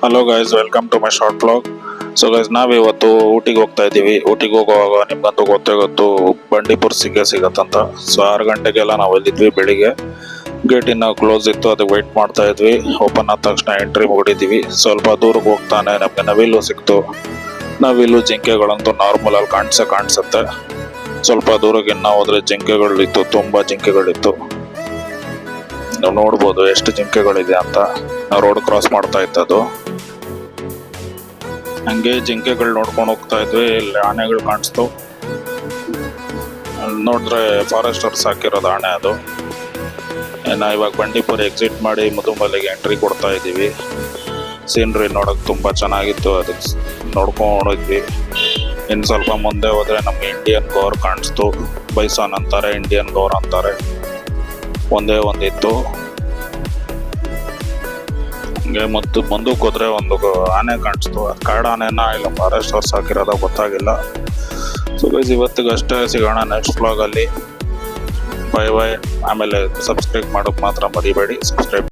Hello guys, welcome to my short vlog. So guys, ನಾವಿವತ್ತು ಊಟಿಗೆ ಹೋಗ್ತಾ ಇದ್ದೀವಿ. ಊಟಿಗೆ ಹೋಗುವಾಗ ನಿಮ್ಗಂತೂ ಗೊತ್ತು ಬಂಡೀಪುರ್ ಸಿಗತ್ತಂತ. ಸೊ 6 ಗಂಟೆಗೆಲ್ಲ ನಾವು ಎಲ್ಲಿದ್ವಿ. ಬೆಳಿಗ್ಗೆ ಗೇಟ್ ಇನ್ನ ಕ್ಲೋಸ್ ಇತ್ತು, ಅದಕ್ಕೆ ವೆಯ್ಟ್ ಮಾಡ್ತಾ ಇದ್ವಿ. ಓಪನ್ ಆದ ತಕ್ಷಣ ಎಂಟ್ರಿ ಹೊಡಿದೀವಿ. ಸ್ವಲ್ಪ ದೂರಕ್ಕೆ ಹೋಗ್ತಾನೆ ನಮಗೆ ನವಿಲು ಸಿಕ್ತು. ನವಿಲು ಜಿಂಕೆಗಳಂತೂ ನಾರ್ಮಲ್ ಅಲ್ಲಿ ಕಾಣಿಸುತ್ತೆ. ಸ್ವಲ್ಪ ದೂರಕ್ಕೆ ಇನ್ನ ಹೋದ್ರೆ ಜಿಂಕೆಗಳಿತ್ತು, ತುಂಬಾ ಜಿಂಕೆಗಳಿತ್ತು. ನೀವು ನೋಡ್ಬೋದು ಎಷ್ಟು ಜಿಂಕೆಗಳಿದೆ ಅಂತ. ನಾವು ರೋಡ್ ಕ್ರಾಸ್ ಮಾಡ್ತಾ ಇದ್ದದ್ದು. ಹಂಗೆ ಜಿಂಕೆಗಳು ನೋಡ್ಕೊಂಡು ಹೋಗ್ತಾ ಇದ್ವಿ. ಇಲ್ಲಿ ಆನೆಗಳು ಕಾಣಿಸ್ತು. ನೋಡಿದ್ರೆ ಫಾರೆಸ್ಟರ್ಸ್ ಹಾಕಿರೋದು ಆನೆ ಅದು. ನಾ ಇವಾಗ ಬಂಡೀಪುರ ಎಕ್ಸಿಟ್ ಮಾಡಿ ಮುದುಮಲೆಗೆ ಎಂಟ್ರಿ ಕೊಡ್ತಾ ಇದ್ದೀವಿ. ಸೀನ್ರಿ ನೋಡಕ್ ತುಂಬಾ ಚೆನ್ನಾಗಿತ್ತು, ಅದಕ್ಕೆ ನೋಡ್ಕೊಂಡಿದ್ವಿ. ಇನ್ನು ಸ್ವಲ್ಪ ಮುಂದೆ ಹೋದ್ರೆ ನಮ್ಗೆ ಇಂಡಿಯನ್ ಗೌರ್ ಕಾಣಿಸ್ತು. ಬೈಸಾನ್ ಅಂತಾರೆ, ಇಂಡಿಯನ್ ಗೌರ್ ಅಂತಾರೆ. ಒಂದೇ ಒಂದಿತ್ತು. ಹಂಗೆ ಮುಂದಕ್ಕೆ ಹೋದ್ರೆ ಒಂದು ಆನೆ ಕಾಣಿಸ್ತು. ಅದು ಕಾಡು ಆನೆನ ಇಲ್ಲ ಫಾರೆಸ್ಟ್ ಹೌಸ್ ಹಾಕಿರೋದ ಗೊತ್ತಾಗಿಲ್ಲ. ಸೊ ಗೈಸ್, ಇವತ್ತಿಗೆ ಅಷ್ಟೇ. ಸಿಗೋಣ ನೆಕ್ಸ್ಟ್ ವ್ಲಾಗಲ್ಲಿ. ಬೈ. ಆಮೇಲೆ ಸಬ್ಸ್ಕ್ರೈಬ್ ಮಾಡೋಕೆ ಮಾತ್ರ ಮರಿಬೇಡಿ. ಸಬ್ಸ್ಕ್ರೈಬ್